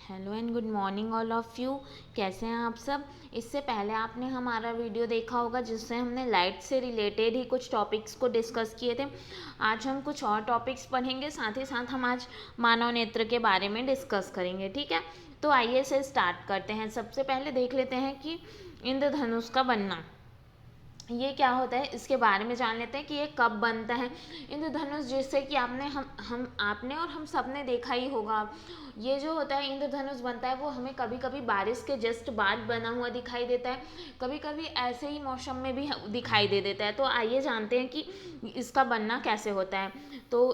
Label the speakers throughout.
Speaker 1: Hello and good morning all of you. कैसे हैं आप सब। इससे पहले आपने हमारा वीडियो देखा होगा जिससे हमने लाइट से रिलेटेड ही कुछ टॉपिक्स को डिस्कस किए थे। आज हम कुछ और टॉपिक्स पढ़ेंगे, साथ ही साथ हम आज मानव नेत्र के बारे में डिस्कस करेंगे। ठीक है, तो आइए से स्टार्ट करते हैं। सबसे पहले देख लेते हैं कि इंद्रधनुष का बनना ये क्या होता है, इसके बारे में जान लेते हैं कि ये कब बनता है इंद्रधनुष। जिससे कि आपने और हम सब ने देखा ही होगा, ये जो होता है इंद्रधनुष बनता है वो हमें कभी कभी बारिश के जस्ट बाद बना हुआ दिखाई देता है, कभी कभी ऐसे ही मौसम में भी दिखाई दे देता है। तो आइए जानते हैं कि इसका बनना कैसे होता है। तो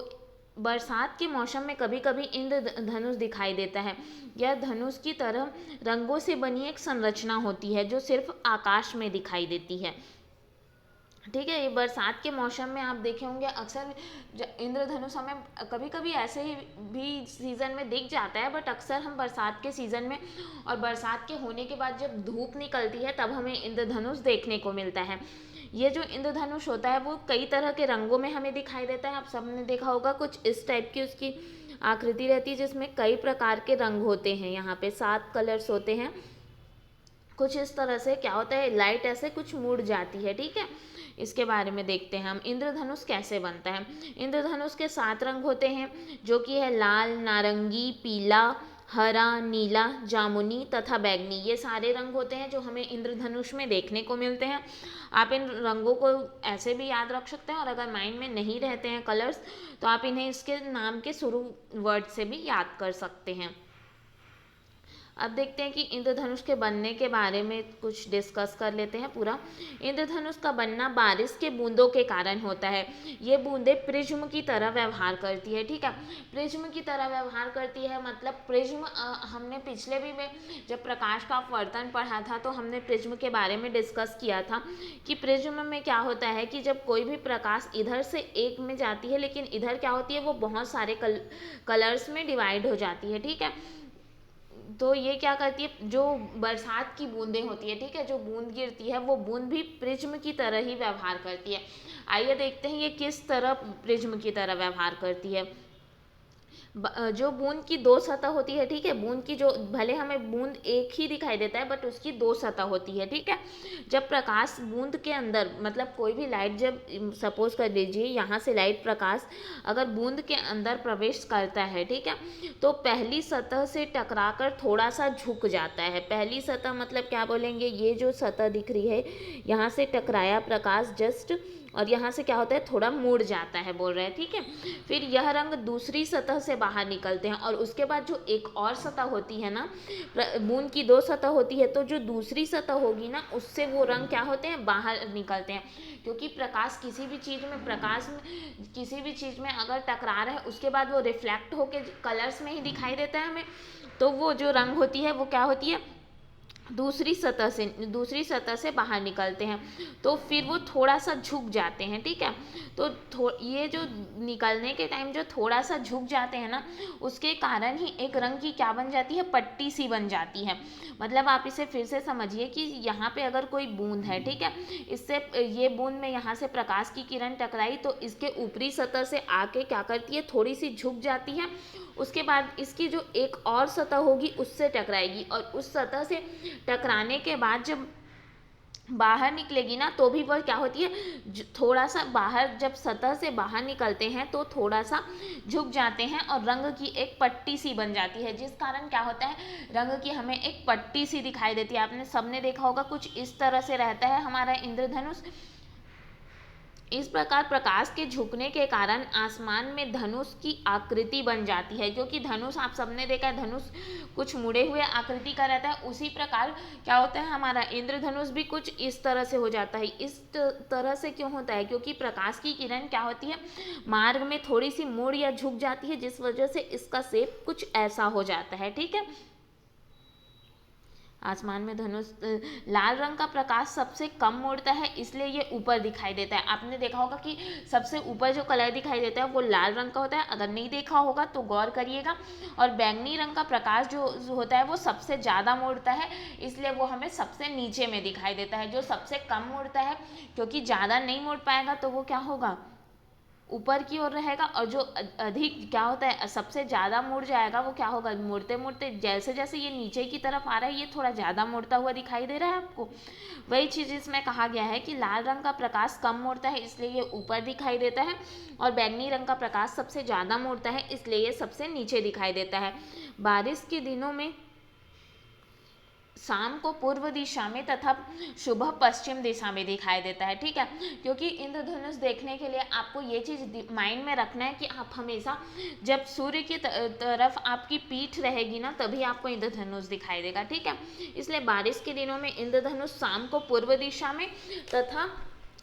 Speaker 1: बरसात के मौसम में कभी कभी इंद्रधनुष दिखाई देता है। यह धनुष की तरह रंगों से बनी एक संरचना होती है जो सिर्फ आकाश में दिखाई देती है। ठीक है, ये बरसात के मौसम में आप देखे होंगे अक्सर इंद्रधनुष हमें कभी कभी ऐसे ही भी सीज़न में दिख जाता है, बट अक्सर हम बरसात के सीज़न में और बरसात के होने के बाद जब धूप निकलती है तब हमें इंद्रधनुष देखने को मिलता है। ये जो इंद्रधनुष होता है वो कई तरह के रंगों में हमें दिखाई देता है। आप सबने देखा होगा कुछ इस टाइप की उसकी आकृति रहती है जिसमें कई प्रकार के रंग होते हैं। यहाँ पे 7 कलर्स होते हैं। कुछ इस तरह से क्या होता है, लाइट ऐसे कुछ मुड़ जाती है। ठीक है, इसके बारे में देखते हैं हम इंद्रधनुष कैसे बनता है। इंद्रधनुष के 7 रंग होते हैं जो कि है लाल, नारंगी, पीला, हरा, नीला, जामुनी तथा बैंगनी। ये सारे रंग होते हैं जो हमें इंद्रधनुष में देखने को मिलते हैं। आप इन रंगों को ऐसे भी याद रख सकते हैं, और अगर माइंड में नहीं रहते हैं कलर्स तो आप इन्हें इसके नाम के शुरू वर्ड से भी याद कर सकते हैं। अब देखते हैं कि इंद्रधनुष के बनने के बारे में कुछ डिस्कस कर लेते हैं पूरा। इंद्रधनुष का बनना बारिश के बूंदों के कारण होता है। ये बूंदें प्रिज्म की तरह व्यवहार करती है। ठीक है, प्रिज्म की तरह व्यवहार करती है मतलब प्रिज्म, हमने पिछले भी में जब प्रकाश का अपवर्तन पढ़ा था तो हमने प्रिज्म के बारे में डिस्कस किया था कि प्रिज्म में क्या होता है कि जब कोई भी प्रकाश इधर से एक में जाती है लेकिन इधर क्या होती है वो बहुत सारे कलर्स में डिवाइड हो जाती है। ठीक है, तो ये क्या करती है, जो बरसात की बूंदें होती है, ठीक है, जो बूंद गिरती है वो बूंद भी प्रिज्म की तरह ही व्यवहार करती है। आइए देखते हैं ये किस तरह प्रिज्म की तरह व्यवहार करती है। जो बूंद की 2 सतह होती है, ठीक है, बूंद की जो भले हमें बूंद एक ही दिखाई देता है बट उसकी 2 सतह होती है। ठीक है, जब प्रकाश बूंद के अंदर मतलब कोई भी लाइट, जब सपोज कर लीजिए यहाँ से लाइट प्रकाश अगर बूंद के अंदर प्रवेश करता है, ठीक है, तो पहली सतह से टकराकर थोड़ा सा झुक जाता है। पहली सतह मतलब क्या बोलेंगे, ये जो सतह दिख रही है यहाँ से टकराया प्रकाश जस्ट, और यहाँ से क्या होता है थोड़ा मुड़ जाता है बोल रहे हैं। ठीक है, फिर यह रंग दूसरी सतह से बाहर निकलते हैं, और उसके बाद जो एक और सतह होती है ना, बूंद की 2 सतह होती है, तो जो दूसरी सतह होगी ना उससे वो रंग क्या होते हैं बाहर निकलते हैं। क्योंकि प्रकाश किसी भी चीज़ में किसी भी चीज़ में अगर टकरा रहा है उसके बाद वो रिफ्लेक्ट होकर कलर्स में ही दिखाई देता है हमें, तो वो जो रंग होती है वो क्या होती है दूसरी सतह से बाहर निकलते हैं, तो फिर वो थोड़ा सा झुक जाते हैं। ठीक है, तो ये जो निकलने के टाइम जो थोड़ा सा झुक जाते हैं ना, उसके कारण ही एक रंग की क्या बन जाती है, पट्टी सी बन जाती है। मतलब आप इसे फिर से समझिए कि यहाँ पे अगर कोई बूंद है, ठीक है, इससे ये बूंद में यहाँ से प्रकाश की किरण टकराई तो इसके ऊपरी सतह से आके क्या करती है, थोड़ी सी झुक जाती है। उसके बाद इसकी जो एक और सतह होगी उससे टकराएगी, और उस सतह से टकराने के बाद जब बाहर निकलेगी ना तो भी वह क्या होती है, थोड़ा सा बाहर, जब सतह से बाहर निकलते हैं तो थोड़ा सा झुक जाते हैं और रंग की एक पट्टी सी बन जाती है, जिस कारण क्या होता है रंग की हमें एक पट्टी सी दिखाई देती है। आपने सबने देखा होगा कुछ इस तरह से रहता है हमारा इंद्रधनुष। इस प्रकार प्रकाश के झुकने के कारण आसमान में धनुष की आकृति बन जाती है। क्योंकि धनुष आप सबने देखा है, धनुष कुछ मुड़े हुए आकृति का रहता है, उसी प्रकार क्या होता है हमारा इंद्रधनुष भी कुछ इस तरह से हो जाता है। इस तरह से क्यों होता है, क्योंकि प्रकाश की किरण क्या होती है मार्ग में थोड़ी सी मुड़ या झुक जाती है, जिस वजह से इसका शेप कुछ ऐसा हो जाता है। ठीक है, आसमान में धनुष, लाल रंग का प्रकाश सबसे कम मुड़ता है इसलिए ये ऊपर दिखाई देता है। आपने देखा होगा कि सबसे ऊपर जो कलर दिखाई देता है वो लाल रंग का होता है, अगर नहीं देखा होगा तो गौर करिएगा। और बैंगनी रंग का प्रकाश जो होता है वो सबसे ज़्यादा मुड़ता है, इसलिए वो हमें सबसे नीचे में दिखाई देता है। जो सबसे कम मुड़ता है, क्योंकि ज़्यादा नहीं मुड़ पाएगा तो वो क्या होगा, ऊपर की ओर रहेगा, और जो अधिक क्या होता है सबसे ज़्यादा मुड़ जाएगा वो क्या होगा, मुड़ते मुड़ते जैसे जैसे ये नीचे की तरफ आ रहा है ये थोड़ा ज़्यादा मुड़ता हुआ दिखाई दे रहा है आपको। वही चीज़ इसमें कहा गया है कि लाल रंग का प्रकाश कम मुड़ता है इसलिए ये ऊपर दिखाई देता है, और बैंगनी रंग का प्रकाश सबसे ज़्यादा मुड़ता है इसलिए ये सबसे नीचे दिखाई देता है। बारिश के दिनों में शाम को पूर्व दिशा में तथा सुबह पश्चिम दिशा में दिखाई देता है, ठीक है। क्योंकि इंद्रधनुष देखने के लिए आपको ये चीज़ माइंड में रखना है कि आप हमेशा जब सूर्य की तरफ आपकी पीठ रहेगी ना तभी आपको इंद्रधनुष दिखाई देगा, ठीक है। इसलिए बारिश के दिनों में इंद्रधनुष शाम को पूर्व दिशा में तथा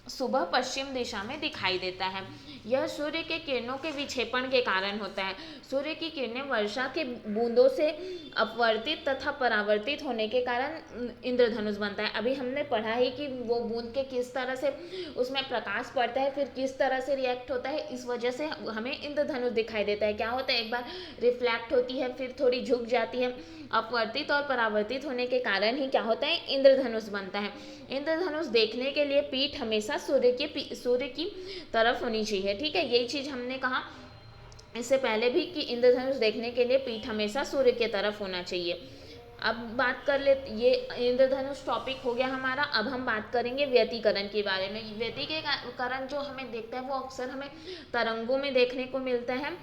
Speaker 1: सुबह पश्चिम दिशा में दिखाई देता है। यह सूर्य के किरणों के विक्षेपण के कारण होता है। सूर्य की किरणें वर्षा के बूंदों से अपवर्तित तथा परावर्तित होने के कारण इंद्रधनुष बनता है। अभी हमने पढ़ा है कि वो बूंद के किस तरह से उसमें प्रकाश पड़ता है, फिर किस तरह से रिएक्ट होता है, इस वजह से हमें इंद्रधनुष दिखाई देता है। क्या होता है, एक बार रिफ्लेक्ट होती है, फिर थोड़ी झुक जाती है, अपवर्तित और परावर्तित होने के कारण ही क्या होता है, इंद्रधनुष बनता है। इंद्रधनुष देखने के लिए पीठ हमेशा सूर्य की तरफ होनी चाहिए, ठीक है। यही चीज़ हमने कहा इससे पहले भी कि इंद्रधनुष देखने के लिए पीठ हमेशा सूर्य की तरफ होना चाहिए। अब बात कर ले, ये इंद्रधनुष टॉपिक हो गया हमारा। अब हम बात करेंगे व्यतिकरण के बारे में। व्यतिकरण जो हमें देखता है वो अक्सर हमें तरंगों में देखने को मिलता है।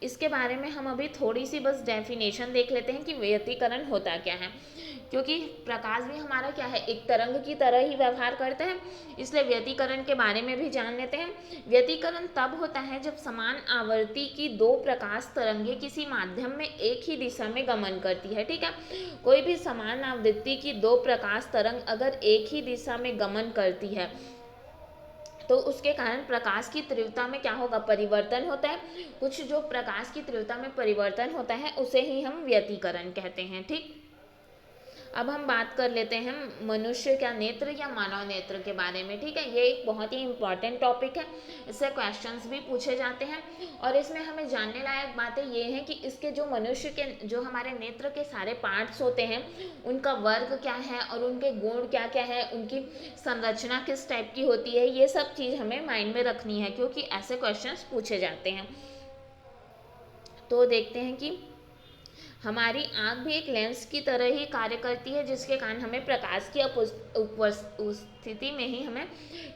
Speaker 1: इसके बारे में हम अभी थोड़ी सी बस डेफिनेशन देख लेते हैं कि व्यतिकरण होता क्या है। क्योंकि प्रकाश भी हमारा क्या है, एक तरंग की तरह ही व्यवहार करता है, इसलिए व्यतिकरण के बारे में भी जान लेते हैं। व्यतिकरण तब होता है जब समान आवर्ती की दो प्रकाश तरंगें किसी माध्यम में एक ही दिशा में गमन करती है, ठीक है। कोई भी समान आवृत्ति की दो प्रकाश तरंग अगर एक ही दिशा में गमन करती है तो उसके कारण प्रकाश की तीव्रता में क्या होगा, परिवर्तन होता है। कुछ जो प्रकाश की तीव्रता में परिवर्तन होता है उसे ही हम व्यतिकरण कहते हैं, ठीक। अब हम बात कर लेते हैं मनुष्य का नेत्र या मानव नेत्र के बारे में, ठीक है। ये एक बहुत ही इम्पॉर्टेंट टॉपिक है, इससे क्वेश्चंस भी पूछे जाते हैं, और इसमें हमें जानने लायक बातें ये हैं कि इसके जो मनुष्य के जो हमारे नेत्र के सारे पार्ट्स होते हैं उनका वर्ग क्या है और उनके गुण क्या क्या है, उनकी संरचना किस टाइप की होती है, ये सब चीज़ हमें माइंड में रखनी है क्योंकि ऐसे क्वेश्चंस पूछे जाते हैं। तो देखते हैं कि हमारी आँख भी एक लेंस की तरह ही कार्य करती है, जिसके कारण हमें प्रकाश की उपस्थिति में ही हमें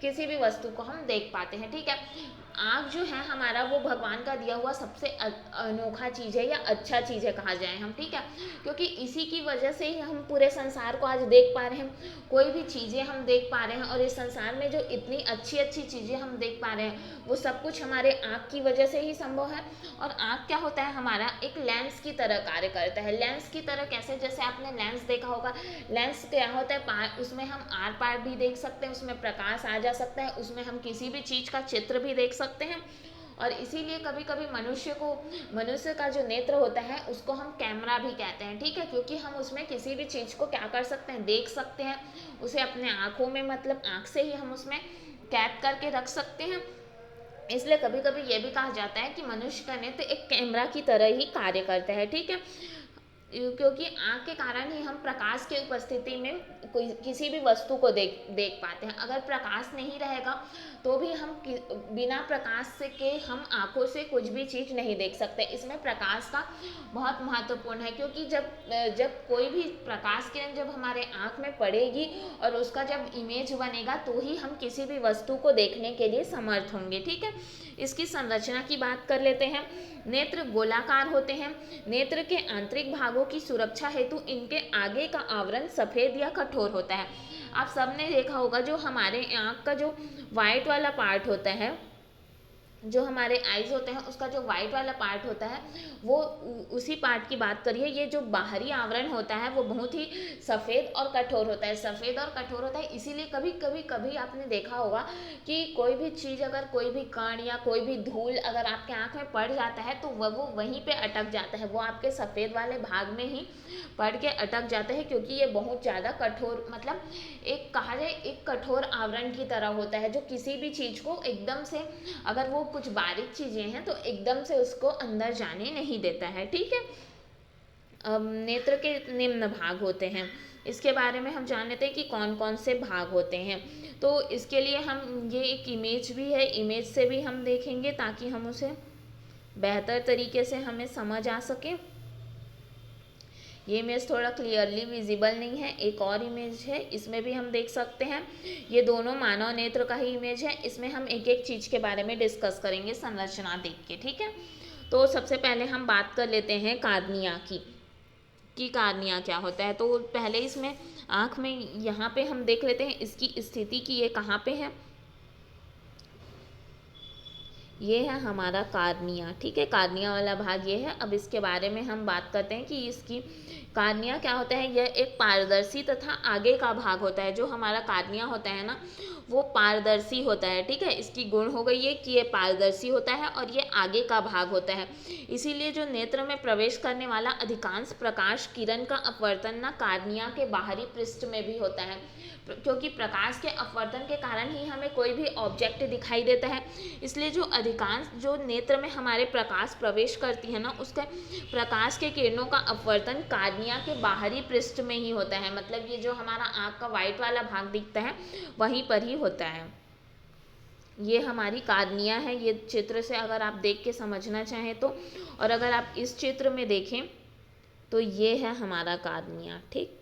Speaker 1: किसी भी वस्तु को हम देख पाते हैं, ठीक है। आँख जो है हमारा वो भगवान का दिया हुआ सबसे अनोखा चीज़ है या अच्छा चीज़ है कहा जाए हम, ठीक है। क्योंकि इसी की वजह से ही हम पूरे संसार को आज देख पा रहे हैं, कोई भी चीज़ें हम देख पा रहे हैं, और इस संसार में जो इतनी अच्छी अच्छी चीज़ें हम देख पा रहे हैं वो सब कुछ हमारे आँख की वजह से ही संभव है। और आँख क्या होता है, हमारा एक लेंस की तरह कार्य करता है। लेंस की तरह कैसे, जैसे आपने लेंस देखा होगा, लेंस क्या होता है, उसमें हम आर पार भी देख सकते हैं, उसमें प्रकाश आ जा सकता है, उसमें हम किसी भी चीज़ का चित्र भी देख सकते हैं। और इसीलिए कभी कभी मनुष्य का जो नेत्र होता है उसको हम कैमरा भी कहते हैं, ठीक है। क्योंकि हम उसमें किसी भी चीज़ को क्या कर सकते हैं, देख सकते हैं, उसे अपने आँखों में मतलब आँख से ही हम उसमें कैद करके रख सकते हैं। इसलिए कभी कभी ये भी कहा जाता है कि मनुष्य का नेत्र एक कैमरा की तरह ही कार्य करता है, ठीक है। क्योंकि आँख के कारण ही हम प्रकाश की उपस्थिति में कोई किसी भी वस्तु को देख पाते हैं। अगर प्रकाश नहीं रहेगा तो भी हम बिना प्रकाश से के हम आँखों से कुछ भी चीज़ नहीं देख सकते। इसमें प्रकाश का बहुत महत्वपूर्ण है, क्योंकि जब कोई भी प्रकाश किरण जब हमारे आँख में पड़ेगी और उसका जब इमेज बनेगा तो ही हम किसी भी वस्तु को देखने के लिए समर्थ होंगे, ठीक है। इसकी संरचना की बात कर लेते हैं। नेत्र गोलाकार होते हैं। नेत्र के आंतरिक भागों की सुरक्षा हेतु इनके आगे का आवरण सफ़ेद या कठोर होता है। आप सबने देखा होगा जो हमारे आँख का जो वाइट वाला पार्ट होता है, जो हमारे आइज़ होते हैं उसका जो वाइट वाला पार्ट होता है वो उसी पार्ट की बात करिए। ये जो बाहरी आवरण होता है वो बहुत ही सफ़ेद और कठोर होता है, सफ़ेद और कठोर होता है। इसीलिए कभी आपने देखा होगा कि कोई भी चीज़, अगर कोई भी कण या कोई भी धूल अगर आपके आँख में पड़ जाता है तो वो वहीं पे अटक जाता है, वो आपके सफ़ेद वाले भाग में ही पड़ के अटक जाता है, क्योंकि ये बहुत ज़्यादा कठोर, मतलब एक कहा जाए एक कठोर आवरण की तरह होता है, जो किसी भी चीज़ को एकदम से, अगर वो कुछ बारीक चीज़ें हैं तो एकदम से उसको अंदर जाने नहीं देता है, ठीक है। नेत्र के निम्न भाग होते हैं। इसके बारे में हम जान लेते हैं कि कौन कौन से भाग होते हैं। तो इसके लिए हम ये एक इमेज भी है, इमेज से भी हम देखेंगे ताकि हम उसे बेहतर तरीके से हमें समझ आ सके। ये इमेज थोड़ा क्लियरली विजिबल नहीं है, एक और इमेज है, इसमें भी हम देख सकते हैं। ये दोनों मानव नेत्र का ही इमेज है। इसमें हम एक एक चीज़ के बारे में डिस्कस करेंगे संरचना देख के, ठीक है। तो सबसे पहले हम बात कर लेते हैं कार्निया की कार्निया क्या होता है। तो पहले इसमें आँख में यहाँ पे हम देख लेते हैं इसकी स्थिति कि ये कहाँ पे है। ये है हमारा कार्निया, ठीक है, कार्निया वाला भाग ये है। अब इसके बारे में हम बात करते हैं कि इसकी कार्निया क्या होता है। यह एक पारदर्शी तथा आगे का भाग होता है। जो हमारा कार्निया होता है ना, वो पारदर्शी होता है, ठीक है। इसकी गुण हो गई है कि ये पारदर्शी होता है और ये आगे का भाग होता है। इसीलिए जो नेत्र में प्रवेश करने वाला अधिकांश प्रकाश किरण का अपवर्तन ना कार्निया के बाहरी पृष्ठ में भी होता है, क्योंकि प्रकाश के अपवर्तन के कारण ही हमें कोई भी ऑब्जेक्ट दिखाई देता है। इसलिए जो अधिकांश जो नेत्र में हमारे प्रकाश प्रवेश करती है ना, उसके प्रकाश के किरणों का अपवर्तन कार्निया के बाहरी पृष्ठ में ही होता है। मतलब ये जो हमारा आँख का वाइट वाला भाग दिखता है वहीं पर ही होता है। ये हमारी कार्निया है। ये चित्र से अगर आप देख के समझना चाहें तो, और अगर आप इस चित्र में देखें तो ये है हमारा कार्निया, ठीक।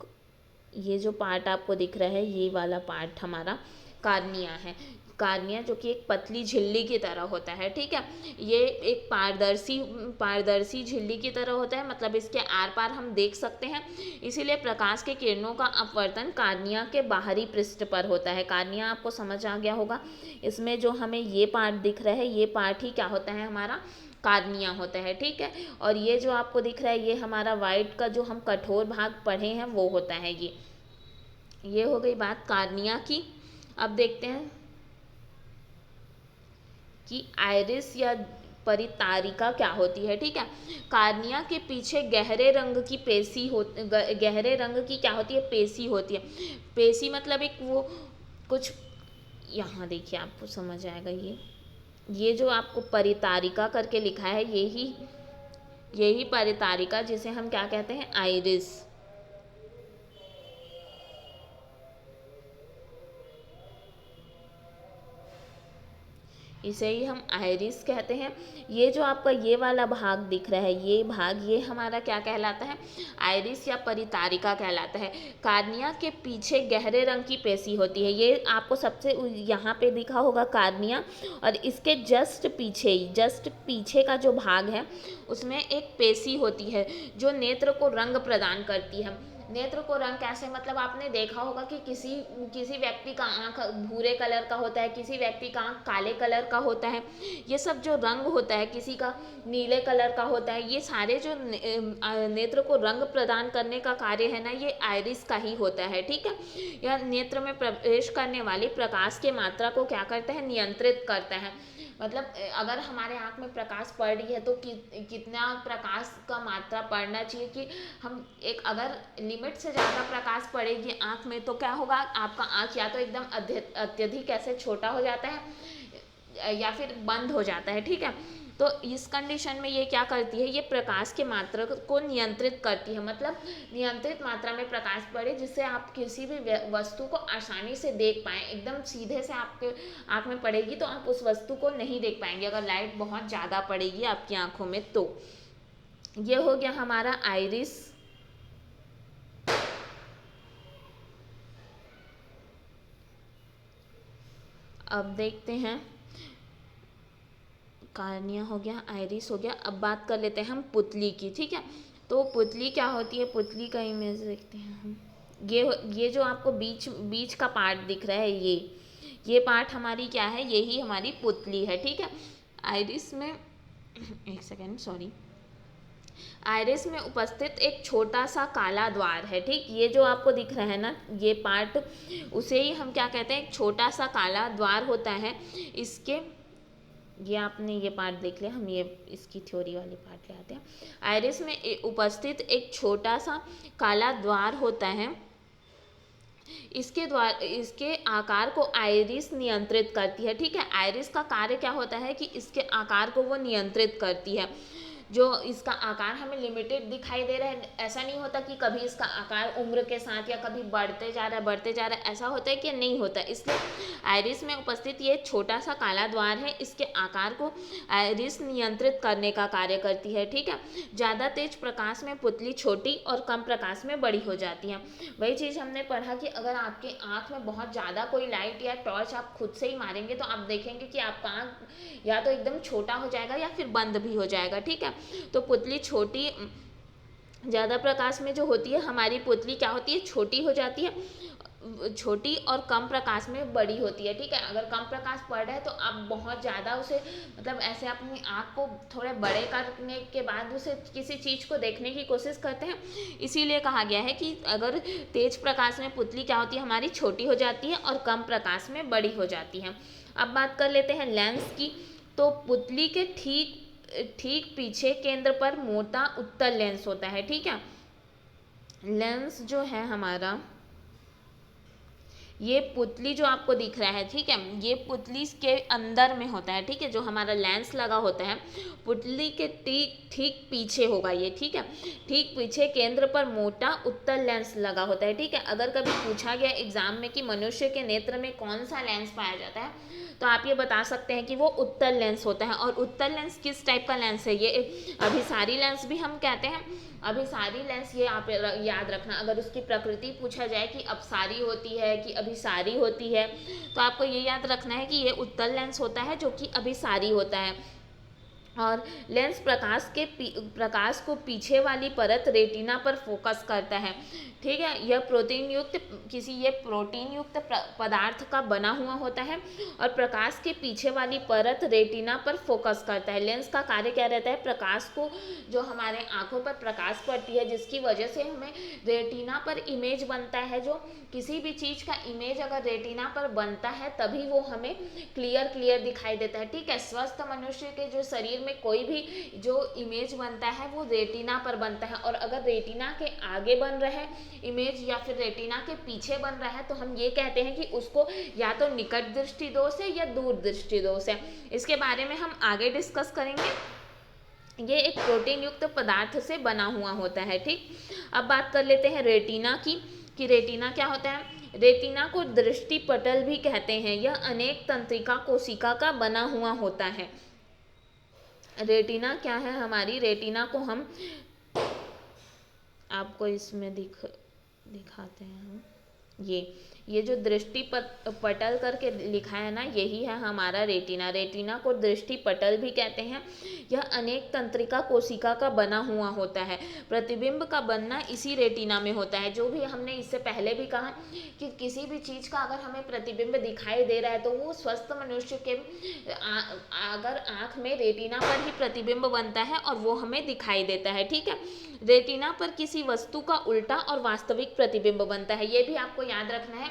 Speaker 1: ये जो पार्ट आपको दिख रहा है ये वाला पार्ट हमारा कार्निया है। कार्निया जो कि एक पतली झिल्ली की तरह होता है, ठीक है। ये एक पारदर्शी झिल्ली की तरह होता है, मतलब इसके आर पार हम देख सकते हैं। इसीलिए प्रकाश के किरणों का अपवर्तन कार्निया के बाहरी पृष्ठ पर होता है। कार्निया आपको समझ आ गया होगा। इसमें जो हमें ये पार्ट दिख रहा है ये पार्ट ही क्या होता है, हमारा कार्निया होता है, ठीक है। और ये जो आपको दिख रहा है ये हमारा वाइट का जो हम कठोर भाग पढ़े हैं वो होता है ये हो गई बात कार्निया की। अब देखते हैं कि आइरिस या परितारिका क्या होती है, ठीक है। कार्निया के पीछे गहरे रंग की गहरे रंग की क्या होती है, पेशी होती है। पेशी मतलब एक वो कुछ, यहाँ देखिए आपको समझ आएगा। ये जो आपको परितारिका करके लिखा है यही परितारिका, जिसे हम क्या कहते हैं, आइरिस। इसे ही हम आइरिस कहते हैं। ये जो आपका ये वाला भाग दिख रहा है ये हमारा क्या कहलाता है, आइरिस या परितारिका कहलाता है। कार्निया के पीछे गहरे रंग की पेशी होती है। ये आपको सबसे यहाँ पे दिखा होगा कार्निया, और इसके जस्ट पीछे का जो भाग है उसमें एक पेशी होती है जो नेत्र को रंग प्रदान करती है। नेत्र को रंग कैसे, मतलब आपने देखा होगा कि किसी व्यक्ति का आँख भूरे कलर का होता है, किसी व्यक्ति का आँख काले कलर का होता है। ये सब जो रंग होता है, किसी का नीले कलर का होता है, ये सारे जो नेत्र को रंग प्रदान करने का कार्य है ना, ये आइरिस का ही होता है, ठीक है। यह नेत्र में प्रवेश करने वाली प्रकाश की मात्रा को क्या करता है, नियंत्रित करता है। मतलब अगर हमारे आँख में प्रकाश पड़ रही है तो कितना प्रकाश का मात्रा पड़ना चाहिए कि हम एक, अगर लिमिट से ज़्यादा प्रकाश पड़ेगी आँख में तो क्या होगा, आपका आँख या तो एकदम अत्यधिक ऐसे छोटा हो जाता है या फिर बंद हो जाता है, ठीक है। तो इस कंडीशन में ये क्या करती है, ये प्रकाश की मात्रा को नियंत्रित करती है। मतलब नियंत्रित मात्रा में प्रकाश पड़े जिससे आप किसी भी वस्तु को आसानी से देख पाएँ। एकदम सीधे से आपके आँख में पड़ेगी तो आप उस वस्तु को नहीं देख पाएंगे, अगर लाइट बहुत ज़्यादा पड़ेगी आपकी आँखों में तो। ये हो गया हमारा आइरिस। अब देखते हैं, कार्निया हो गया, आइरिस हो गया। अब बात कर लेते हैं हम पुतली की, ठीक है। तो पुतली क्या होती है, पुतली का इमेज देखते हैं हम। ये जो आपको बीच का पार्ट दिख रहा है ये पार्ट हमारी क्या है, यही हमारी पुतली है, ठीक है। आइरिस में एक सेकेंड, सॉरी, आइरिस में उपस्थित एक छोटा सा काला द्वार है, ठीक। ये जो आपको दिख रहा है ना ये पार्ट, उसे ही हम क्या कहते हैं, एक छोटा सा काला द्वार होता है। इसके ये आपने ये पार्ट देख लिया, हम ये इसकी थ्योरी वाली पार्ट ले आते हैं। आइरिस में उपस्थित एक छोटा सा काला द्वार होता है। इसके आकार को आइरिस नियंत्रित करती है, ठीक है। आइरिस का कार्य क्या होता है कि इसके आकार को वो नियंत्रित करती है। जो इसका आकार हमें लिमिटेड दिखाई दे रहा है, ऐसा नहीं होता कि कभी इसका आकार उम्र के साथ या कभी बढ़ते जा रहा है, ऐसा होता है कि नहीं होता। इसलिए आइरिस में उपस्थित ये छोटा सा काला द्वार है, इसके आकार को आइरिस नियंत्रित करने का कार्य करती है। ठीक है, ज़्यादा तेज प्रकाश में पुतली छोटी और कम प्रकाश में बड़ी हो जाती है। वही चीज़ हमने पढ़ा कि अगर आपके आँख में बहुत ज़्यादा कोई लाइट या टॉर्च आप खुद से ही मारेंगे तो आप देखेंगे कि आपका आँख या तो एकदम छोटा हो जाएगा या फिर बंद भी हो जाएगा। ठीक है, तो पुतली छोटी, ज़्यादा प्रकाश में जो होती है हमारी पुतली क्या होती है, छोटी हो जाती है, छोटी और कम प्रकाश में बड़ी होती है। ठीक है, अगर कम प्रकाश पड़ रहा है तो आप बहुत ज़्यादा उसे मतलब ऐसे अपनी आँख को थोड़े बड़े करने के बाद उसे किसी चीज़ को देखने की कोशिश करते हैं। इसीलिए कहा गया है कि अगर तेज प्रकाश में पुतली क्या होती है हमारी, छोटी हो जाती है और कम प्रकाश में बड़ी हो जाती है। अब बात कर लेते हैं लेंस की। तो पुतली के ठीक पीछे केंद्र पर मोटा उत्तल लेंस होता है। ठीक है, लेंस जो है हमारा, ये पुतली जो आपको दिख रहा है, ठीक है, ये पुतली के अंदर में होता है। ठीक है, जो हमारा लेंस लगा होता है पुतली के ठीक पीछे होगा ये। ठीक है, ठीक पीछे केंद्र पर मोटा उत्तल लेंस लगा होता है। ठीक है, अगर कभी पूछा गया एग्जाम में कि मनुष्य के नेत्र में कौन सा लेंस पाया जाता है तो आप ये बता सकते हैं कि वो उत्तल लेंस होता है। और उत्तल लेंस किस टाइप का लेंस है, ये अभिसारी लेंस भी हम कहते हैं। अभिसारी लेंस, ये आप याद रखना, अगर उसकी प्रकृति पूछा जाए कि अपसारी होती है कि अभिसारी होती है तो आपको ये याद रखना है कि ये उत्तल लेंस होता है जो कि अभिसारी होता है। और लेंस प्रकाश को पीछे वाली परत रेटिना पर फोकस करता है। ठीक है, यह प्रोटीन युक्त पदार्थ का बना हुआ होता है और प्रकाश के पीछे वाली परत रेटिना पर फोकस करता है। लेंस का कार्य क्या रहता है, प्रकाश को, जो हमारे आंखों पर प्रकाश पड़ती है जिसकी वजह से हमें रेटिना पर इमेज बनता है, जो किसी भी चीज़ का इमेज अगर रेटिना पर बनता है तभी वो हमें क्लियर दिखाई देता है। ठीक है, स्वस्थ मनुष्य के जो शरीर में कोई भी जो इमेज बनता है वो रेटिना पर बनता है, और अगर रेटिना के आगे बन रहा है इमेज या फिर रेटिना के पीछे बन रहा है तो हम ये कहते हैं कि उसको या तो निकट दृष्टि दोष है या दूर दृष्टि दोष है। इसके बारे में हम आगे डिस्कस करेंगे। ये एक प्रोटीन युक्त पदार्थ से बना हुआ होता है। ठीक, अब बात कर लेते हैं रेटिना की, कि रेटिना क्या होता है। रेटिना को दृष्टि पटल भी कहते हैं। यह अनेक तंत्रिका कोशिका का बना हुआ होता है। रेटिना क्या है हमारी, रेटिना को हम आपको इसमें दिखाते हैं हम, ये जो दृष्टि पटल करके लिखा है ना, यही है हमारा रेटिना। रेटिना को दृष्टि पटल भी कहते हैं। यह अनेक तंत्रिका कोशिका का बना हुआ होता है। प्रतिबिंब का बनना इसी रेटिना में होता है। जो भी हमने इससे पहले भी कहा कि किसी भी चीज़ का अगर हमें प्रतिबिंब दिखाई दे रहा है तो वो स्वस्थ मनुष्य के अगर आँख में रेटिना पर ही प्रतिबिंब बनता है और वो हमें दिखाई देता है। ठीक है, रेटिना पर किसी वस्तु का उल्टा और वास्तविक प्रतिबिंब बनता है। ये भी आपको याद रखना है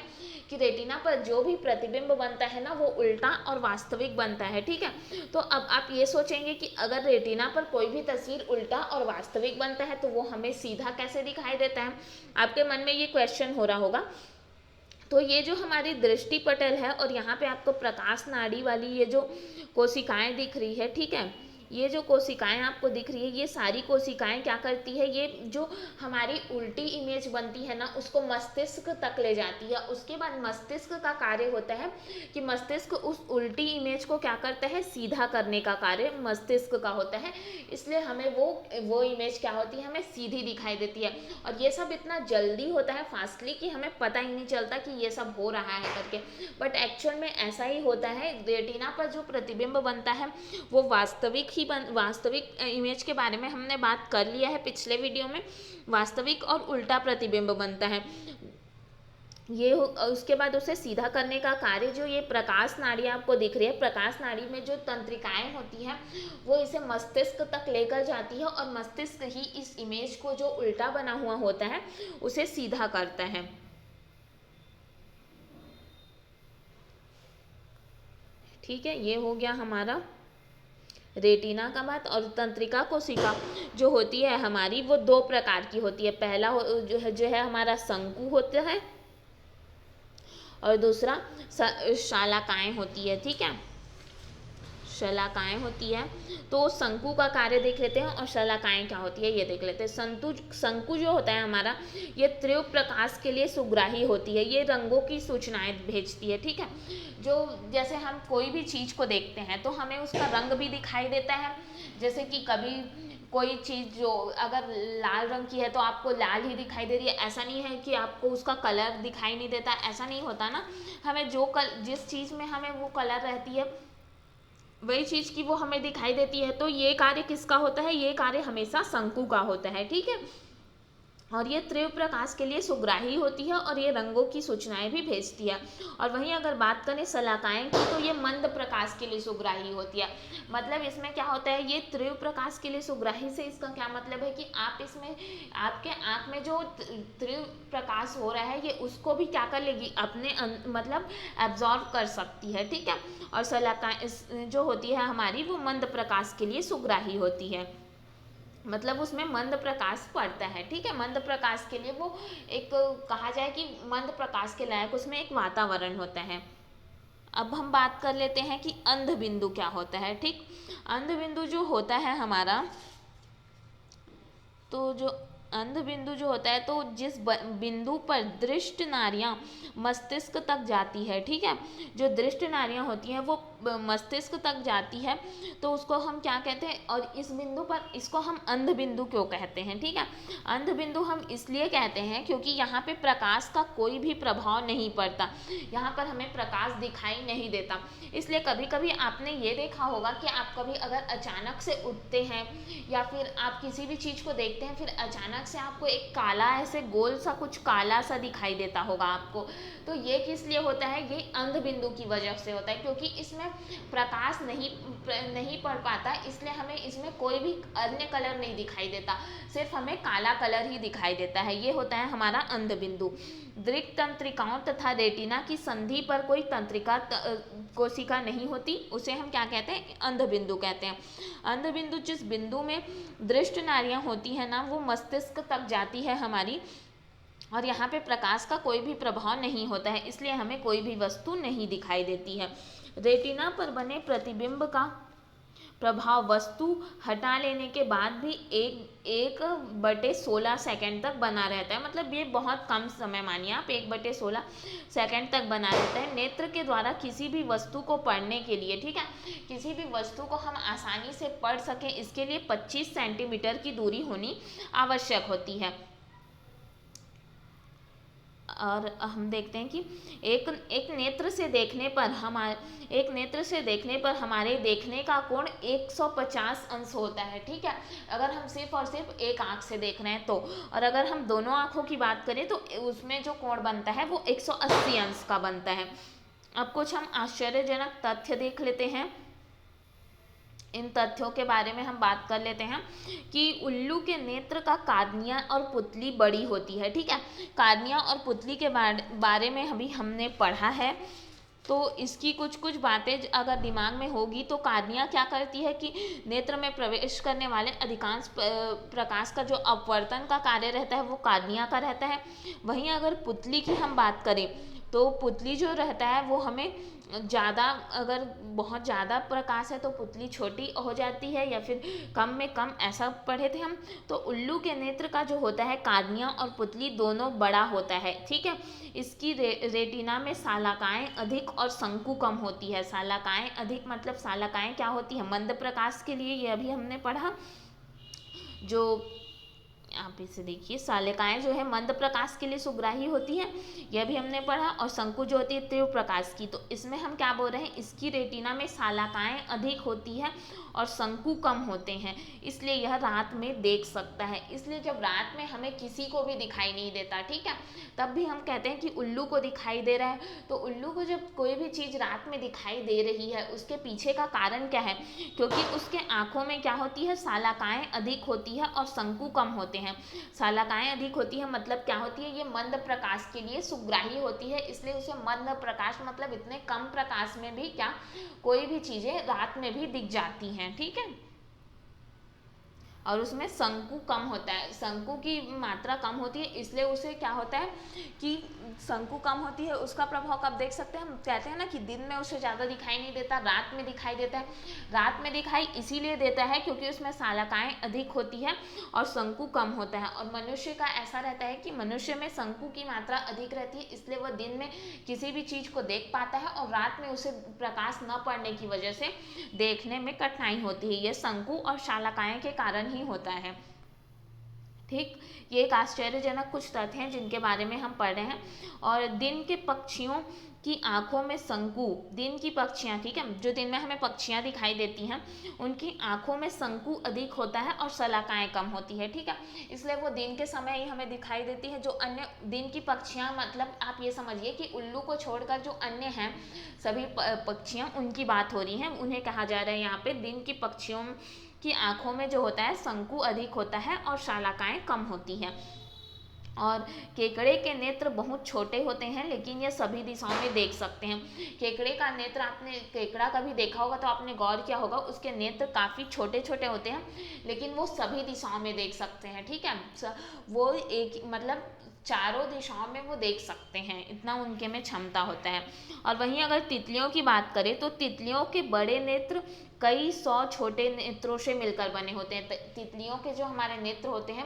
Speaker 1: कि रेटिना पर जो भी प्रतिबिंब बनता है ना वो उल्टा और वास्तविक बनता है। ठीक है, तो अब आप ये सोचेंगे कि अगर रेटिना पर कोई भी तस्वीर उल्टा और वास्तविक बनता है तो वो हमें सीधा कैसे दिखाई देता है। आपके मन में ये क्वेश्चन हो रहा होगा। तो ये जो हमारी दृष्टि पटल है और यहाँ पे आपको प्रकाश नाड़ी वाली ये जो कोशिकाएं दिख रही है, ठीक है, ये जो कोशिकाएं आपको दिख रही है, ये सारी कोशिकाएं क्या करती है, ये जो हमारी उल्टी इमेज बनती है ना उसको मस्तिष्क तक ले जाती है। उसके बाद मस्तिष्क का कार्य होता है कि मस्तिष्क उस उल्टी इमेज को क्या करता है, सीधा करने का कार्य मस्तिष्क का होता है। इसलिए हमें वो इमेज क्या होती है, हमें सीधी दिखाई देती है। और ये सब इतना जल्दी होता है, फास्टली, कि हमें पता ही नहीं चलता कि ये सब हो रहा है करके, बट एक्चुअल में ऐसा ही होता है। रेटिना पर जो प्रतिबिंब बनता है वो वास्तविक इमेज के बारे में हमने बात कर लिया है पिछले वीडियो में। वास्तविक और उल्टा प्रतिबिंब बनता है। ये उसके बाद उसे सीधा करने का कार्य जो ये प्रकाश नाड़ी आपको दिख रही है, प्रकाश नाड़ी में जो तंत्रिकाएं होती हैं वो इसे मस्तिष्क तक लेकर जाती है और मस्तिष्क ही इस इमेज को जो उल्टा बना हुआ होता है उसे सीधा करता है। ठीक है, ये हो गया हमारा रेटिना का बात। और तंत्रिका कोशिका जो होती है हमारी वो दो प्रकार की होती है। पहला जो है हमारा शंकु होता है और दूसरा शालाकाएं होती है। ठीक है, शलाकाएं होती है। तो शंकु का कार्य देख लेते हैं और शलाकाएं क्या होती है ये देख लेते हैं। शंकु जो होता है हमारा, ये तीव्र प्रकाश के लिए सुग्राही होती है, ये रंगों की सूचनाएं भेजती है, ठीक है। जो जैसे हम कोई भी चीज़ को देखते हैं तो हमें उसका रंग भी दिखाई देता है, जैसे कि कभी कोई चीज़ जो अगर लाल रंग की है तो आपको लाल ही दिखाई दे रही है, ऐसा नहीं है कि आपको उसका कलर दिखाई नहीं देता, ऐसा नहीं होता ना। हमें जिस चीज़ में हमें वो कलर रहती है वही चीज़ की वो हमें दिखाई देती है। तो ये कार्य किसका होता है, ये कार्य हमेशा शंकु का होता है, ठीक है। और ये तीव्र प्रकाश के लिए सुग्राही होती है और ये रंगों की सूचनाएं भी भेजती है। और वहीं अगर बात करें शलाकाएं की, तो ये मंद प्रकाश के लिए सुग्राही होती है। मतलब इसमें क्या होता है, ये तीव्र प्रकाश के लिए सुग्राही से इसका क्या मतलब है कि आप इसमें आपके आँख में जो तीव्र प्रकाश हो रहा है ये उसको भी क्या कर लेगी, अपने मतलब एब्जॉर्व कर सकती है, ठीक है। और शलाकाएं जो होती है हमारी, वो मंद प्रकाश के लिए सुग्राही होती है, मतलब उसमें मंद प्रकाश पड़ता है, ठीक है। मंद प्रकाश के लिए वो एक कहा जाए कि मंद प्रकाश के लायक उसमें एक वातावरण होता है। अब हम बात कर लेते हैं कि अंध बिंदु क्या होता है, ठीक। अंध बिंदु जो होता है हमारा, तो जो अंध बिंदु जो होता है, तो जिस बिंदु पर दृष्ट नाड़ियाँ मस्तिष्क तक जाती है, ठीक है। जो दृष्ट नाड़ियाँ होती हैं वो मस्तिष्क तक जाती है, तो उसको हम क्या कहते हैं, और इस बिंदु पर इसको हम अंध बिंदु क्यों कहते हैं, ठीक है। अंध बिंदु हम इसलिए कहते हैं क्योंकि यहाँ पे प्रकाश का कोई भी प्रभाव नहीं पड़ता, यहाँ पर हमें प्रकाश दिखाई नहीं देता। इसलिए कभी कभी आपने ये देखा होगा कि आप कभी अगर अचानक से उठते हैं या फिर आप किसी भी चीज़ को देखते हैं, फिर अचानक से आपको एक काला ऐसे गोल सा कुछ काला सा दिखाई देता होगा आपको, तो ये किस लिए होता है, ये अंध बिंदु की वजह से होता है, क्योंकि इसमें प्रकाश नहीं पड़ पाता, इसलिए हमें इसमें कोई भी अन्य कलर नहीं दिखाई देता, सिर्फ हमें काला कलर ही दिखाई देता है। ये होता है हमारा अंध बिंदु। दृक् तंत्रिकाओं तथा रेटिना की संधि पर कोई तंत्रिका कोशिका नहीं होती, उसे हम क्या कहते हैं, अंध बिंदु कहते हैं। अंध बिंदु जिस बिंदु में दृष्ट नाड़ियाँ होती है ना, वो मस्तिष्क तक जाती है हमारी, और यहाँ पे प्रकाश का कोई भी प्रभाव नहीं होता है, इसलिए हमें कोई भी वस्तु नहीं दिखाई देती है। रेटिना पर बने प्रतिबिंब का प्रभाव वस्तु हटा लेने के बाद भी 1/16 सेकंड तक बना रहता है, मतलब ये बहुत कम समय, मानिए आप 1/16 सेकंड तक बना रहता है। नेत्र के द्वारा किसी भी वस्तु को पढ़ने के लिए, ठीक है, किसी भी वस्तु को हम आसानी से पढ़ सकें, इसके लिए 25 सेंटीमीटर की दूरी होनी आवश्यक होती है। और हम देखते हैं कि एक नेत्र से देखने पर हमारे देखने का कोण 150 अंश होता है, ठीक है, अगर हम सिर्फ और सिर्फ एक आँख से देख रहे हैं तो। और अगर हम दोनों आँखों की बात करें तो उसमें जो कोण बनता है वो 180 अंश का बनता है। अब कुछ हम आश्चर्यजनक तथ्य देख लेते हैं। इन तथ्यों के बारे में हम बात कर लेते हैं कि उल्लू के नेत्र का कार्निया और पुतली बड़ी होती है, ठीक है। कार्निया और पुतली के बारे में अभी हमने पढ़ा है, तो इसकी कुछ बातें अगर दिमाग में होगी तो कार्निया क्या करती है कि नेत्र में प्रवेश करने वाले अधिकांश प्रकाश का जो अपवर्तन का कार्य रहता है वो कार्निया का रहता है। वहीं अगर पुतली की हम बात करें तो पुतली जो रहता है वो हमें ज़्यादा, अगर बहुत ज़्यादा प्रकाश है तो पुतली छोटी हो जाती है, या फिर कम में कम, ऐसा पढ़े थे हम। तो उल्लू के नेत्र का जो होता है कार्निया और पुतली दोनों बड़ा होता है, ठीक है। इसकी रेटिना में सालाकाएँ अधिक और शंकु कम होती है। सालाकाएँ अधिक मतलब सालाकाएँ क्या होती है, मंद प्रकाश के लिए, ये अभी हमने पढ़ा। जो आप इसे देखिए, सालिकाएँ जो है मंद प्रकाश के लिए सुग्राही होती है, यह भी हमने पढ़ा। और शंकु जो होती है तीव्र प्रकाश की, तो इसमें हम क्या बोल रहे हैं, इसकी रेटिना में सालिकाएँ अधिक होती है और शंकु कम होते हैं, इसलिए यह रात में देख सकता है। इसलिए जब रात में हमें किसी को भी दिखाई नहीं देता, ठीक है, तब भी हम कहते हैं कि उल्लू को दिखाई दे रहा है। तो उल्लू को जब कोई भी चीज़ रात में दिखाई दे रही है, उसके पीछे का कारण क्या है, क्योंकि उसके आँखों में क्या होती है, सालिकाएँ अधिक होती है और शंकु कम होते हैं। सालिकाएँ अधिक होती है मतलब क्या होती है, ये मंद प्रकाश के लिए सुग्राही होती है, इसलिए उसे मंद प्रकाश मतलब इतने कम प्रकाश में भी क्या कोई भी चीज़ें रात में भी दिख जाती हैं, ठीक है। और उसमें शंकु कम होता है, शंकु की मात्रा कम होती है, इसलिए उसे क्या होता है कि शंकु कम होती है, उसका प्रभाव कब देख सकते हैं हम, कहते हैं ना कि दिन में उसे ज़्यादा दिखाई नहीं देता, रात में दिखाई देता है। रात में दिखाई इसीलिए देता है क्योंकि उसमें शालकाएँ अधिक होती है और शंकु कम होता है। और मनुष्य का ऐसा रहता है कि मनुष्य में शंकु की मात्रा अधिक रहती है, इसलिए वह दिन में किसी भी चीज़ को देख पाता है और रात में उसे प्रकाश न पड़ने की वजह से देखने में कठिनाई होती है। यह शंकु और शालकाएँ के कारण ही होता है। ठीक, ये एक आश्चर्यजनक कुछ तथ्य हैं जिनके बारे में हम पढ़ रहे हैं। और दिन के पक्षियों की आंखों में शंकु, दिन की पक्षियाँ, ठीक है, जो दिन में हमें पक्षियाँ दिखाई देती हैं उनकी आंखों में शंकु अधिक होता है और शलाकाएँ कम होती है, ठीक है, इसलिए वो दिन के समय ही हमें दिखाई देती है। जो अन्य दिन की पक्षियाँ, मतलब आप ये समझिए कि उल्लू को छोड़कर जो अन्य हैं सभी पक्षियाँ, उनकी बात हो रही है, उन्हें कहा जा रहा है यहाँ पे दिन की पक्षियों की आंखों में जो होता है शंकु अधिक होता है और शालकाएँ कम होती हैं। और केकड़े के नेत्र बहुत छोटे होते हैं लेकिन यह सभी दिशाओं में देख सकते हैं। केकड़े का नेत्र, आपने केकड़ा कभी देखा होगा तो आपने गौर किया होगा, उसके नेत्र काफ़ी छोटे छोटे होते हैं लेकिन वो सभी दिशाओं में देख सकते हैं, ठीक है, वो एक मतलब चारों दिशाओं में वो देख सकते हैं, इतना उनके में क्षमता होता है। और वहीं अगर तितलियों की बात करें तो तितलियों के बड़े नेत्र कई सौ छोटे नेत्रों से मिलकर बने होते हैं। तितलियों के जो हमारे नेत्र होते हैं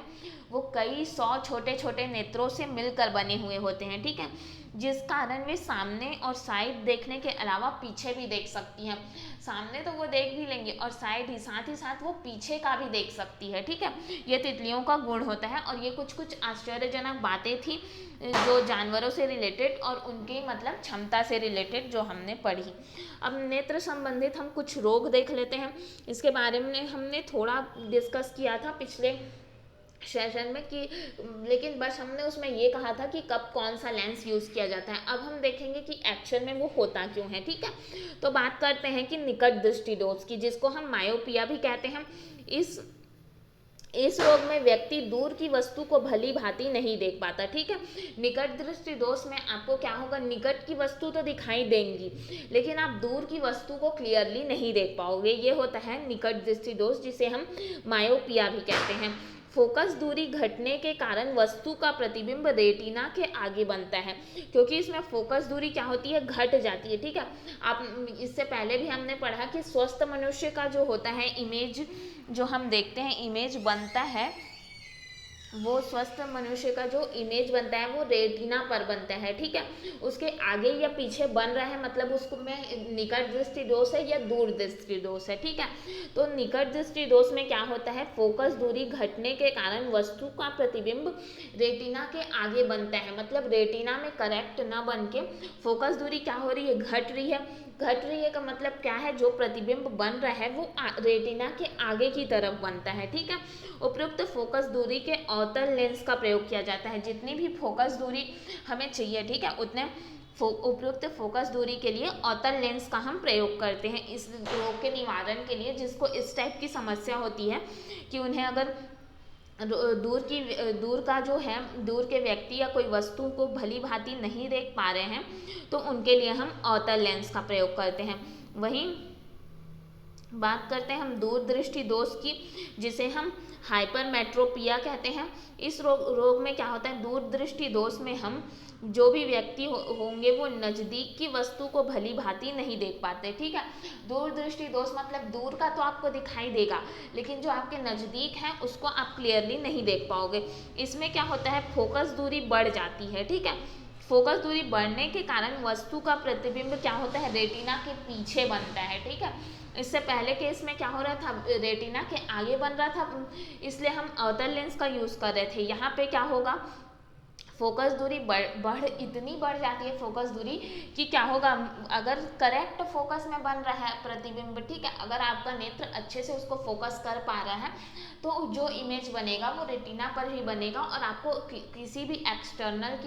Speaker 1: वो कई सौ छोटे छोटे नेत्रों से मिलकर बने हुए होते हैं, ठीक है, जिस कारण वे सामने और साइड देखने के अलावा पीछे भी देख सकती हैं। सामने तो वो देख भी लेंगे और साइड ही साथ वो पीछे का भी देख सकती है, ठीक है, ये तितलियों का गुण होता है। और ये कुछ आश्चर्यजनक बातें थी जो जानवरों से रिलेटेड और उनकी मतलब क्षमता से रिलेटेड जो हमने पढ़ी। अब नेत्र संबंधित हम कुछ रोग देख लेते हैं, इसके बारे में हमने थोड़ा डिस्कस किया था पिछले सेशन में कि, लेकिन बस हमने उसमें ये कहा था कि कब कौन सा लेंस यूज़ किया जाता है। अब हम देखेंगे कि एक्शन में वो होता क्यों है, ठीक है। तो बात करते हैं कि निकट दृष्टि दोष की, जिसको हम मायोपिया भी कहते हैं। इस रोग में व्यक्ति दूर की वस्तु को भली भांति नहीं देख पाता, ठीक है। निकट दृष्टि दोष में आपको क्या होगा, निकट की वस्तु तो दिखाई देंगी लेकिन आप दूर की वस्तु को क्लियरली नहीं देख पाओगे, ये होता है निकट दृष्टि दोष, जिसे हम मायोपिया भी कहते हैं। फोकस दूरी घटने के कारण वस्तु का प्रतिबिंब रेटिना के आगे बनता है, क्योंकि इसमें फोकस दूरी क्या होती है, घट जाती है, ठीक है। आप इससे पहले भी हमने पढ़ा कि स्वस्थ मनुष्य का जो होता है इमेज, जो हम देखते हैं इमेज बनता है, वो स्वस्थ मनुष्य का जो इमेज बनता है वो रेटिना पर बनता है, ठीक है। उसके आगे या पीछे बन रहा है मतलब उसको में निकट दृष्टि दोष है या दूर दृष्टि दोष है, ठीक है। तो निकट दृष्टि दोष में क्या होता है, फोकस दूरी घटने के कारण वस्तु का प्रतिबिंब रेटिना के आगे बनता है, मतलब रेटिना में करेक्ट न बन के फोकस दूरी क्या हो रही है, घट रही है। घट रही है का मतलब क्या है, जो प्रतिबिंब बन रहा है वो रेटिना के आगे की तरफ बनता है, ठीक है। उपयुक्त फोकस दूरी के अवतल लेंस का प्रयोग किया जाता है, जितनी भी फोकस दूरी हमें चाहिए, ठीक है, उतने उपयुक्त फोकस दूरी के लिए अवतल लेंस का हम प्रयोग करते हैं इस रोग के निवारण के लिए, जिसको इस टाइप की समस्या होती है कि उन्हें अगर दूर का जो है, दूर के व्यक्ति या कोई वस्तु को भली भांति नहीं देख पा रहे हैं तो उनके लिए हम अवतल लेंस का प्रयोग करते हैं। वहीं बात करते हैं हम दूरदृष्टि दोष की, जिसे हम हाइपरमेट्रोपिया कहते हैं। इस रोग में क्या होता है, दूरदृष्टि दोष में हम जो भी व्यक्ति होंगे वो नज़दीक की वस्तु को भली भांति नहीं देख पाते, ठीक है। दूरदृष्टि दोष मतलब दूर का तो आपको दिखाई देगा लेकिन जो आपके नज़दीक है उसको आप क्लियरली नहीं देख पाओगे। इसमें क्या होता है, फोकस दूरी बढ़ जाती है, ठीक है। फोकस दूरी बढ़ने के कारण वस्तु का प्रतिबिंब क्या होता है, रेटिना के पीछे बनता है, ठीक है। इससे पहले केस में क्या हो रहा था, रेटिना के आगे बन रहा था, इसलिए हम अवतल लेंस का यूज़ कर रहे थे। यहाँ पे क्या होगा, फोकस दूरी इतनी बढ़ जाती है फोकस दूरी कि क्या होगा, अगर करेक्ट फोकस में बन रहा है प्रतिबिंब, ठीक है, अगर आपका नेत्र अच्छे से उसको फोकस कर पा रहा है तो जो इमेज बनेगा वो रेटिना पर ही बनेगा और आपको किसी भी एक्सटर्नल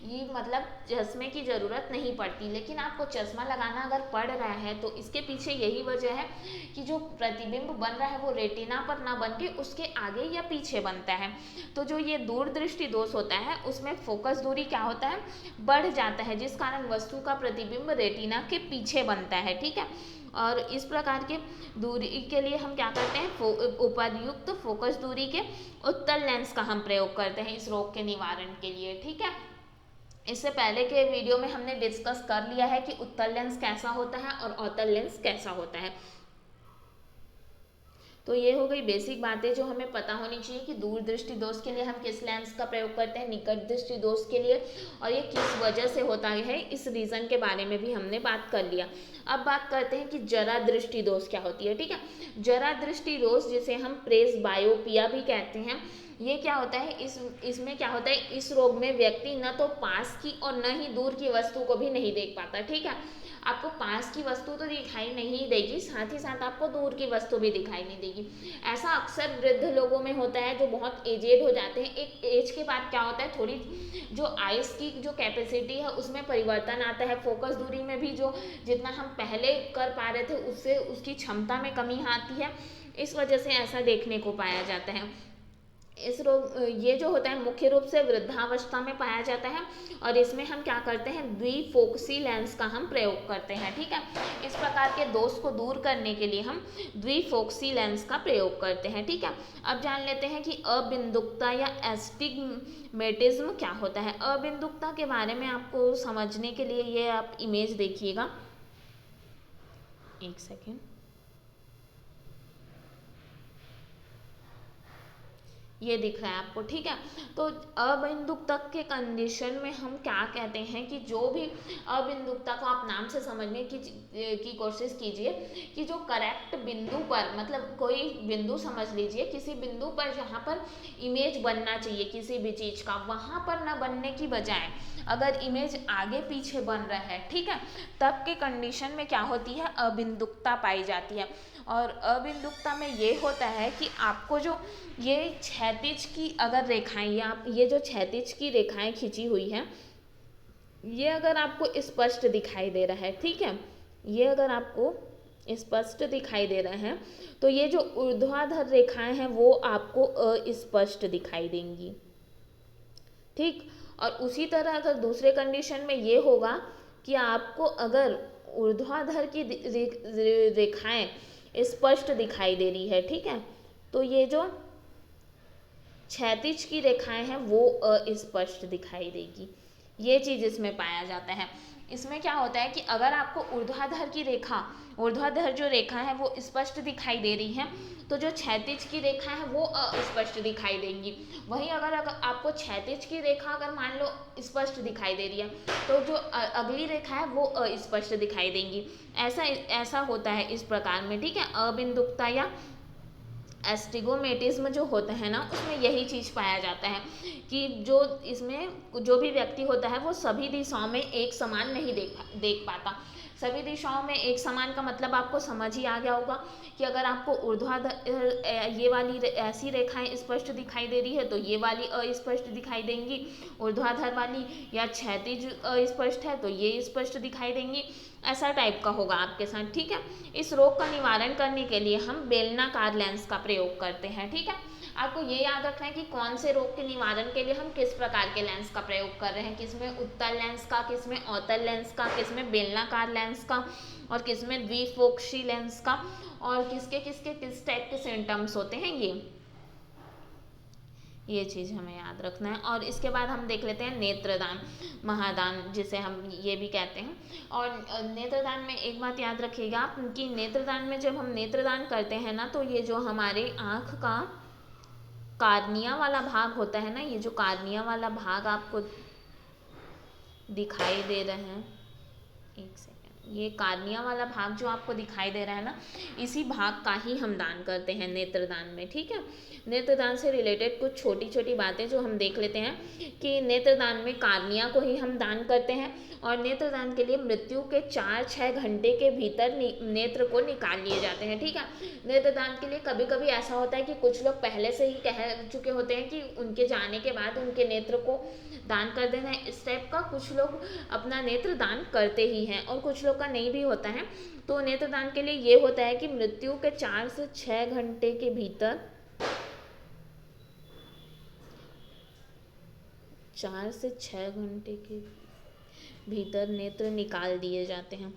Speaker 1: ये मतलब चश्मे की ज़रूरत नहीं पड़ती। लेकिन आपको चश्मा लगाना अगर पड़ रहा है तो इसके पीछे यही वजह है कि जो प्रतिबिंब बन रहा है वो रेटिना पर ना बन के उसके आगे या पीछे बनता है। तो जो ये दूरदृष्टि दोष होता है उसमें फोकस दूरी क्या होता है, बढ़ जाता है, जिस कारण वस्तु का प्रतिबिंब रेटिना के पीछे बनता है, ठीक है। और इस प्रकार के दूरी के लिए हम क्या करते हैं, उपर्युक्त फोकस दूरी के उत्तल लेंस का हम प्रयोग करते हैं इस रोग के निवारण के लिए। ठीक है, इससे पहले के वीडियो में हमने डिस्कस कर लिया है कि उत्तल लेंस कैसा होता है और अवतल लेंस कैसा होता है। तो ये हो गई बेसिक बातें जो हमें पता होनी चाहिए कि दूर दृष्टि दोष के लिए हम किस लेंस का प्रयोग करते हैं, निकट दृष्टि दोष के लिए, और ये किस वजह से होता है, इस रीज़न के बारे में भी हमने बात कर लिया। अब बात करते हैं कि जरा दृष्टि दोष क्या होती है। ठीक है, जरा दृष्टि दोष जिसे हम प्रेस बायोपिया भी कहते हैं, ये क्या होता है, इसमें क्या होता है, इस रोग में व्यक्ति न तो पास की और न ही दूर की वस्तु को भी नहीं देख पाता। ठीक है, आपको पास की वस्तु तो दिखाई नहीं देगी, साथ ही साथ आपको दूर की वस्तु भी दिखाई नहीं देगी। ऐसा अक्सर वृद्ध लोगों में होता है जो बहुत एजेड हो जाते हैं। एक एज के बाद क्या होता है, थोड़ी जो आइस की जो कैपेसिटी है उसमें परिवर्तन आता है, फोकस दूरी में भी जो जितना हम पहले कर पा रहे थे उससे उसकी क्षमता में कमी आती है। इस वजह से ऐसा देखने को पाया जाता है। इस रोग ये जो होता है मुख्य रूप से वृद्धावस्था में पाया जाता है, और इसमें हम क्या करते हैं, द्विफोकसी लेंस का हम प्रयोग करते हैं। ठीक है, इस प्रकार के दोष को दूर करने के लिए हम द्विफोकसी लेंस का प्रयोग करते हैं। ठीक है, अब जान लेते हैं कि अबिंदुकता या एस्टिग्मेटिज्म क्या होता है। अबिंदुकता के बारे में आपको समझने के लिए ये आप इमेज देखिएगा, एक सेकेंड। ये दिख रहा है आपको। ठीक है, तो अबिंदुकता के कंडीशन में हम क्या कहते हैं कि जो भी अबिंदुकता को आप नाम से समझने की कोशिश कीजिए कि जो करेक्ट बिंदु पर, मतलब कोई बिंदु समझ लीजिए, किसी बिंदु पर जहाँ पर इमेज बनना चाहिए किसी भी चीज़ का, वहाँ पर न बनने की बजाय अगर इमेज आगे पीछे बन रहा है, ठीक है, तब के कंडीशन में क्या होती है, अबिंदुकता पाई जाती है। और अबिंदुकता में ये होता है कि आपको जो ये क्षैतिज की अगर रेखाएं, या ये जो क्षैतिज की रेखाएं खींची हुई हैं, ये अगर आपको स्पष्ट दिखाई दे रहा है, ठीक है, ये अगर आपको स्पष्ट दिखाई दे रहा है, तो ये जो ऊर्ध्वाधर रेखाएं हैं वो आपको अस्पष्ट दिखाई देंगी। ठीक, और उसी तरह अगर दूसरे कंडीशन में ये होगा कि आपको अगर ऊर्ध्वाधर की रेखाएं स्पष्ट दिखाई दे रही है, ठीक है, तो ये जो क्षैतिज की रेखाएं हैं वो अस्पष्ट दिखाई देगी। ये चीज़ इसमें पाया जाता है। इसमें क्या होता है कि अगर आपको ऊर्ध्वाधर जो रेखा है वो स्पष्ट दिखाई दे रही है, तो जो क्षैतिज की रेखा है वो अस्पष्ट दिखाई देंगी। वहीं अगर आपको क्षैतिज की रेखा अगर मान लो स्पष्ट दिखाई दे रही है, तो जो अगली रेखा है वो अस्पष्ट दिखाई देंगी। ऐसा होता है इस प्रकार में। ठीक है, अबिंदुकता या एस्टिगोमेटिज्म जो होता है ना, उसमें यही चीज़ पाया जाता है कि जो इसमें जो भी व्यक्ति होता है वो सभी दिशाओं में एक समान नहीं देख पाता। सभी दिशाओं में एक समान का मतलब आपको समझ ही आ गया होगा कि अगर आपको ऊर्ध्वाधर ये वाली ऐसी रेखाएं स्पष्ट दिखाई दे रही है तो ये वाली अस्पष्ट दिखाई देंगी, ऊर्ध्वाधर वाली या क्षैतिज स्पष्ट है तो ये स्पष्ट दिखाई देंगी। ऐसा टाइप का होगा आपके साथ। ठीक है, इस रोग का निवारण करने के लिए हम बेलनाकार लेंस का प्रयोग करते हैं। ठीक है, आपको ये याद रखना है कि कौन से रोग के निवारण के लिए हम किस प्रकार के लेंस का प्रयोग कर रहे हैं, किसमें उत्तल लेंस का, किसमें अवतल लेंस का, किसमें बेलनाकार लेंस का, और किसमें द्विफोकसी लेंस का, और किसके किसके किस टाइप के सिम्टम्स होते हैं, ये चीज़ हमें याद रखना है। और इसके बाद हम देख लेते हैं नेत्रदान, महादान जिसे हम ये भी कहते हैं। और नेत्रदान में एक बात याद रखिएगा कि नेत्रदान में जब हम नेत्रदान करते हैं ना, तो ये जो हमारे आँख का कार्निया वाला भाग होता है ना, ये जो कार्निया वाला भाग आपको दिखाई दे रहे हैं, एक सेकेंड, ये कार्निया वाला भाग जो आपको दिखाई दे रहा है ना, इसी भाग का ही हम दान करते हैं नेत्रदान में। ठीक है, नेत्रदान से रिलेटेड कुछ छोटी छोटी बातें जो हम देख लेते हैं कि नेत्रदान में कार्निया को ही हम दान करते हैं, और नेत्रदान के लिए मृत्यु के 4-6 घंटे के भीतर नेत्र को निकाल लिए जाते हैं। ठीक है, नेत्रदान के लिए कभी कभी ऐसा होता है कि कुछ लोग पहले से ही कह चुके होते हैं कि उनके जाने के बाद उनके नेत्र को दान कर देना है, इस टाइप का। कुछ लोग अपना नेत्र दान करते ही हैं और कुछ लोग का नहीं भी होता है। तो नेत्रदान के लिए ये होता है कि मृत्यु के 4 से 6 घंटे के भीतर 4 से 6 घंटे के भीतर नेत्र निकाल दिए जाते हैं।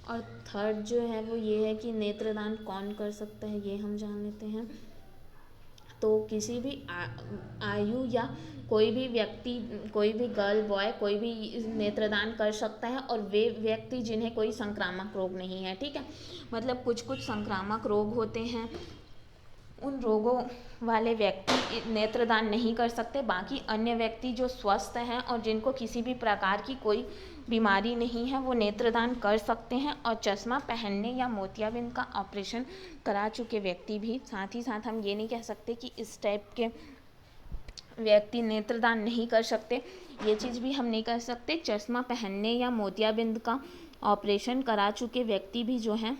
Speaker 1: और थर्ड जो है वो ये है कि नेत्रदान कौन कर सकता है, ये हम जान लेते हैं। तो किसी भी आयु या कोई भी व्यक्ति, कोई भी गर्ल बॉय कोई भी नेत्रदान कर सकता है, और वे व्यक्ति जिन्हें कोई संक्रामक रोग नहीं है, ठीक है। मतलब कुछ कुछ संक्रामक रोग होते हैं, उन रोगों वाले व्यक्ति नेत्रदान नहीं कर सकते। बाकी अन्य व्यक्ति जो स्वस्थ हैं और जिनको किसी भी प्रकार की कोई बीमारी नहीं है, वो नेत्रदान कर सकते हैं। और चश्मा पहनने या मोतियाबिंद का ऑपरेशन करा चुके व्यक्ति भी, साथ ही साथ हम ये नहीं कह सकते कि इस टाइप के व्यक्ति नेत्रदान नहीं कर सकते, ये चीज़ भी हम नहीं कर सकते। चश्मा पहनने या मोतियाबिंद का ऑपरेशन करा चुके व्यक्ति भी जो हैं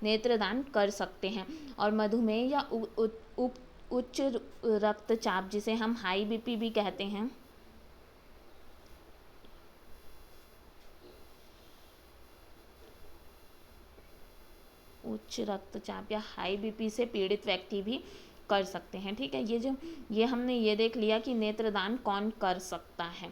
Speaker 1: नेत्रदान कर सकते हैं। और मधुमेह या उच्च रक्तचाप, जिसे हम हाई बीपी भी कहते हैं, उच्च रक्तचाप या हाई बीपी से पीड़ित व्यक्ति भी कर सकते हैं, ठीक है। ये हमने ये देख लिया कि नेत्रदान कौन कर सकता है।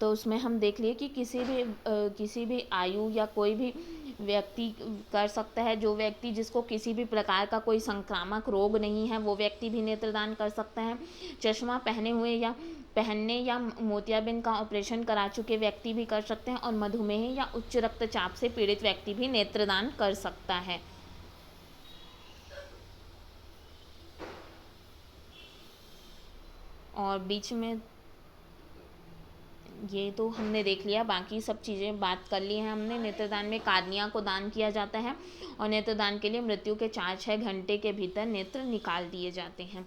Speaker 1: तो उसमें हम देख लिए कि किसी भी आयु या कोई भी व्यक्ति कर सकता है। जो व्यक्ति जिसको किसी भी प्रकार का कोई संक्रामक रोग नहीं है, वो व्यक्ति भी नेत्रदान कर सकता है। चश्मा पहनने या मोतियाबिंद का ऑपरेशन करा चुके व्यक्ति भी कर सकते हैं। और मधुमेह या उच्च रक्तचाप से पीड़ित व्यक्ति भी नेत्रदान कर सकता है। और बीच में ये तो हमने देख लिया, बाकी सब चीज़ें बात कर ली हैं हमने। नेत्रदान में कार्निया को दान किया जाता है, और नेत्रदान के लिए मृत्यु के 4-6 घंटे के भीतर नेत्र निकाल दिए जाते हैं।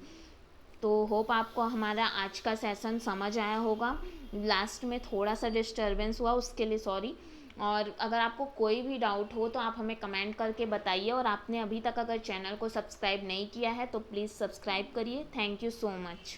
Speaker 1: तो होप आपको हमारा आज का सेशन समझ आया होगा। लास्ट में थोड़ा सा डिस्टर्बेंस हुआ, उसके लिए सॉरी। और अगर आपको कोई भी डाउट हो तो आप हमें कमेंट करके बताइए। और आपने अभी तक अगर चैनल को सब्सक्राइब नहीं किया है तो प्लीज़ सब्सक्राइब करिए। Thank you so much.